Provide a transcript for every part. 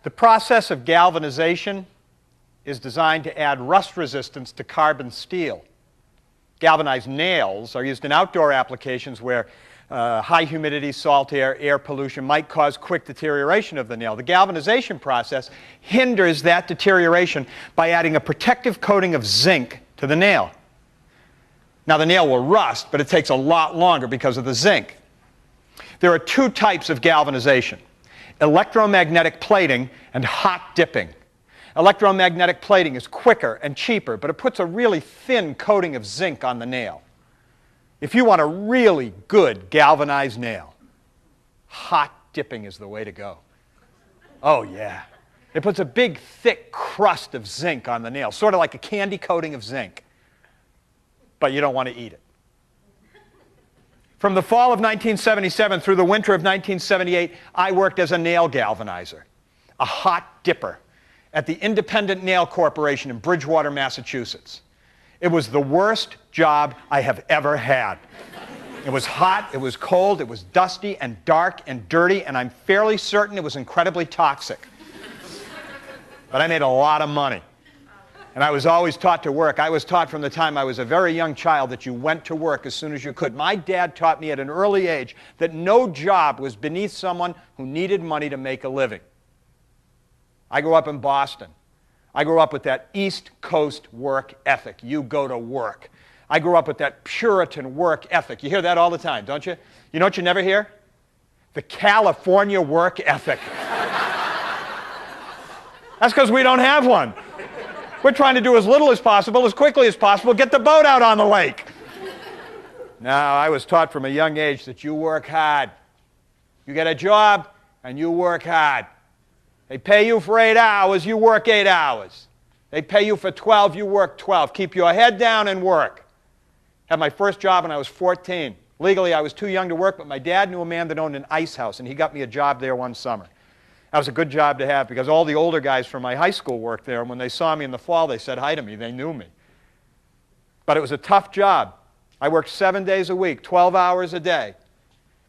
The process of galvanization is designed to add rust resistance to carbon steel. Galvanized nails are used in outdoor applications where high humidity, salt air, air pollution might cause quick deterioration of the nail. The galvanization process hinders that deterioration by adding a protective coating of zinc to the nail. Now the nail will rust, but it takes a lot longer because of the zinc. There are two types of galvanization: electromagnetic plating and hot dipping. Electromagnetic plating is quicker and cheaper, but it puts a really thin coating of zinc on the nail. If you want a really good galvanized nail, hot dipping is the way to go. Oh yeah. It puts a big, thick crust of zinc on the nail, sort of like a candy coating of zinc. But you don't want to eat it. From the fall of 1977 through the winter of 1978, I worked as a nail galvanizer, a hot dipper, at the Independent Nail Corporation in Bridgewater, Massachusetts. It was the worst job I have ever had. It was hot, it was cold, it was dusty and dark and dirty, and I'm fairly certain it was incredibly toxic. But I made a lot of money. And I was always taught to work. I was taught from the time I was a very young child that you went to work as soon as you could. My dad taught me at an early age that no job was beneath someone who needed money to make a living. I grew up in Boston. I grew up with that East Coast work ethic. You go to work. I grew up with that Puritan work ethic. You hear that all the time, don't you? You know what you never hear? The California work ethic. That's because we don't have one. We're trying to do as little as possible, as quickly as possible, get the boat out on the lake. Now, I was taught from a young age that you work hard. You get a job and you work hard. They pay you for 8 hours, you work 8 hours. They pay you for 12, you work 12. Keep your head down and work. Had my first job when I was 14. Legally, I was too young to work, but my dad knew a man that owned an ice house, and he got me a job there one summer. That was a good job to have because all the older guys from my high school worked there, and when they saw me in the fall, they said hi to me. They knew me. But it was a tough job. I worked 7 days a week, 12 hours a day.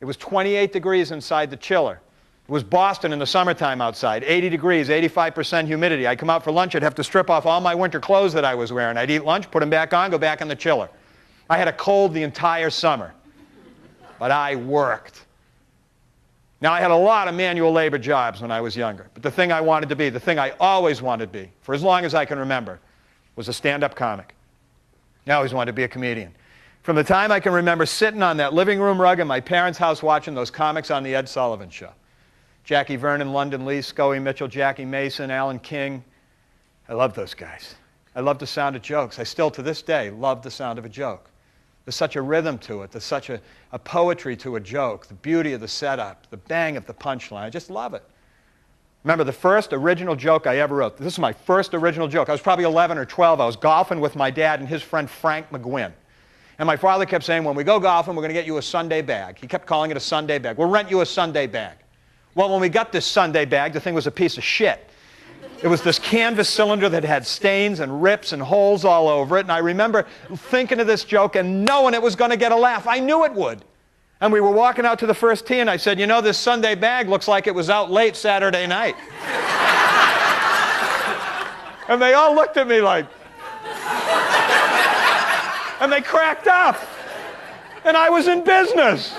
It was 28 degrees inside the chiller. It was Boston in the summertime outside, 80 degrees, 85% humidity. I'd come out for lunch, I'd have to strip off all my winter clothes that I was wearing. I'd eat lunch, put them back on, go back in the chiller. I had a cold the entire summer, but I worked. Now, I had a lot of manual labor jobs when I was younger, but the thing I wanted to be, the thing I always wanted to be, for as long as I can remember, was a stand-up comic. I always wanted to be a comedian. From the time I can remember sitting on that living room rug in my parents' house watching those comics on the Ed Sullivan Show. Jackie Vernon, London Lee, Scoey Mitchell, Jackie Mason, Alan King. I love those guys. I love the sound of jokes. I still, to this day, love the sound of a joke. There's such a rhythm to it. There's such a poetry to a joke, the beauty of the setup, the bang of the punchline. I just love it. Remember, the first original joke I ever wrote, this is my first original joke. I was probably 11 or 12. I was golfing with my dad and his friend Frank McGuinn. And my father kept saying, when we go golfing, we're going to get you a Sunday bag. He kept calling it a Sunday bag. We'll rent you a Sunday bag. Well, when we got this Sunday bag, the thing was a piece of shit. It was this canvas cylinder that had stains and rips and holes all over it. And I remember thinking of this joke and knowing it was going to get a laugh. I knew it would. And we were walking out to the first tee, and I said, you know, this Sunday bag looks like it was out late Saturday night. And they all looked at me like, and they cracked up. And I was in business.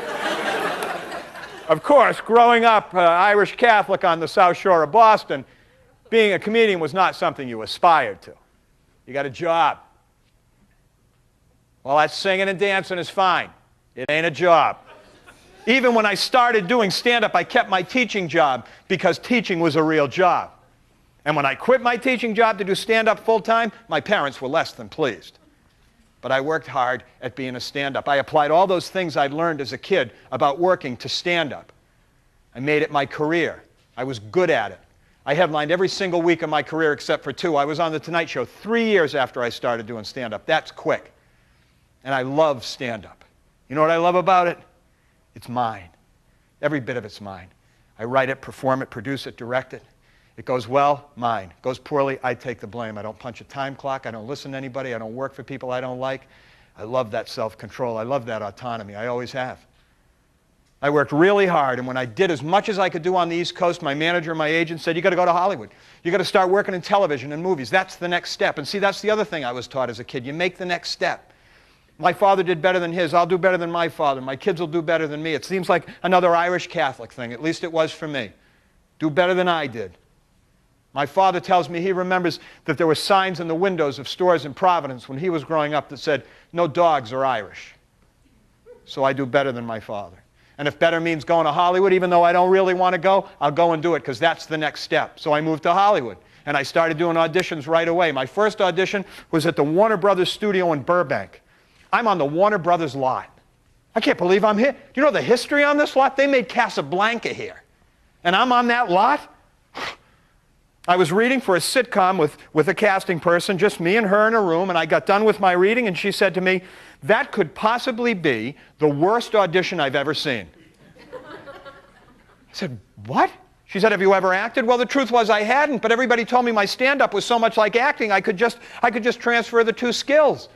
Of course, growing up Irish Catholic on the South Shore of Boston, being a comedian was not something you aspired to. You got a job. Well, that singing and dancing is fine. It ain't a job. Even when I started doing stand-up, I kept my teaching job because teaching was a real job. And when I quit my teaching job to do stand-up full-time, my parents were less than pleased. But I worked hard at being a stand-up. I applied all those things I'd learned as a kid about working to stand-up. I made it my career. I was good at it. I headlined every single week of my career except for 2. I was on The Tonight Show 3 years after I started doing stand-up. That's quick. And I love stand-up. You know what I love about it? It's mine. Every bit of it's mine. I write it, perform it, produce it, direct it. It goes well, mine. It goes poorly, I take the blame. I don't punch a time clock. I don't listen to anybody. I don't work for people I don't like. I love that self-control. I love that autonomy. I always have. I worked really hard, and when I did as much as I could do on the East Coast, my manager, my agent said, you got to go to Hollywood. You got to start working in television and movies. That's the next step. And see, that's the other thing I was taught as a kid. You make the next step. My father did better than his. I'll do better than my father. My kids will do better than me. It seems like another Irish Catholic thing. At least it was for me. Do better than I did. My father tells me he remembers that there were signs in the windows of stores in Providence when he was growing up that said, no dogs are Irish. So I do better than my father. And if better means going to Hollywood, even though I don't really want to go, I'll go and do it because that's the next step. So I moved to Hollywood, and I started doing auditions right away. My first audition was at the Warner Brothers studio in Burbank. I'm on the Warner Brothers lot. I can't believe I'm here. Do you know the history on this lot? They made Casablanca here. And I'm on that lot? I was reading for a sitcom with a casting person, just me and her in a room, and I got done with my reading, and she said to me, that could possibly be the worst audition I've ever seen. I said, what? She said, have you ever acted? Well, the truth was I hadn't, but everybody told me my stand-up was so much like acting, I could just transfer the two skills.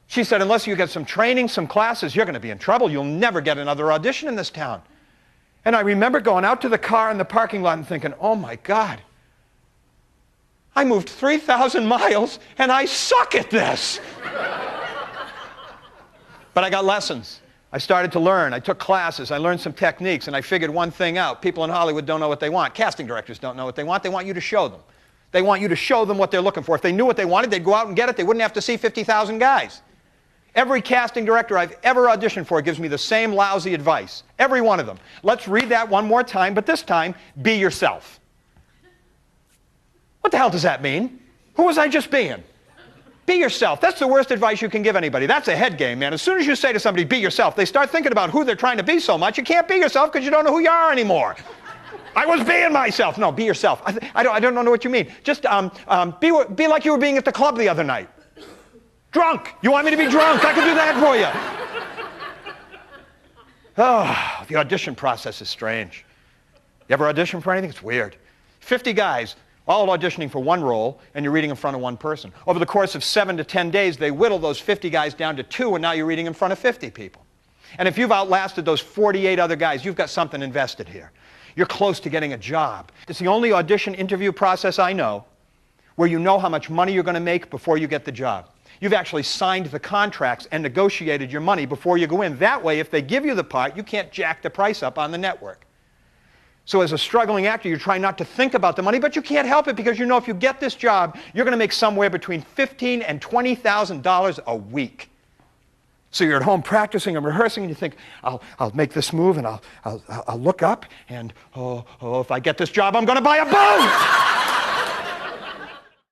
She said, unless you get some training, some classes, you're going to be in trouble. You'll never get another audition in this town. And I remember going out to the car in the parking lot and thinking, oh my God, I moved 3,000 miles and I suck at this. But I got lessons. I started to learn. I took classes. I learned some techniques, and I figured one thing out. People in Hollywood don't know what they want. Casting directors don't know what they want. They want you to show them. They want you to show them what they're looking for. If they knew what they wanted, they'd go out and get it. They wouldn't have to see 50,000 guys. Every casting director I've ever auditioned for gives me the same lousy advice. Every one of them. Let's read that one more time, but this time, be yourself. What the hell does that mean? Who was I just being? Be yourself. That's the worst advice you can give anybody. That's a head game, man. As soon as you say to somebody, be yourself, they start thinking about who they're trying to be so much, you can't be yourself because you don't know who you are anymore. I was being myself. No, be yourself. I don't know what you mean. Just be like you were being at the club the other night. Drunk. You want me to be drunk? I can do that for you. Oh, the audition process is strange. You ever audition for anything? It's weird. 50 guys. All auditioning for one role, and you're reading in front of one person. Over the course of 7 to 10 days, they whittle those 50 guys down to 2, and now you're reading in front of 50 people. And if you've outlasted those 48 other guys, you've got something invested here. You're close to getting a job. It's the only audition interview process I know where you know how much money you're going to make before you get the job. You've actually signed the contracts and negotiated your money before you go in. That way, if they give you the part, you can't jack the price up on the network. So as a struggling actor, you're trying not to think about the money, but you can't help it because you know if you get this job, you're going to make somewhere between $15,000 and $20,000 a week. So you're at home practicing and rehearsing, and you think, I'll make this move, and I'll look up, and oh, if I get this job, I'm going to buy a boat!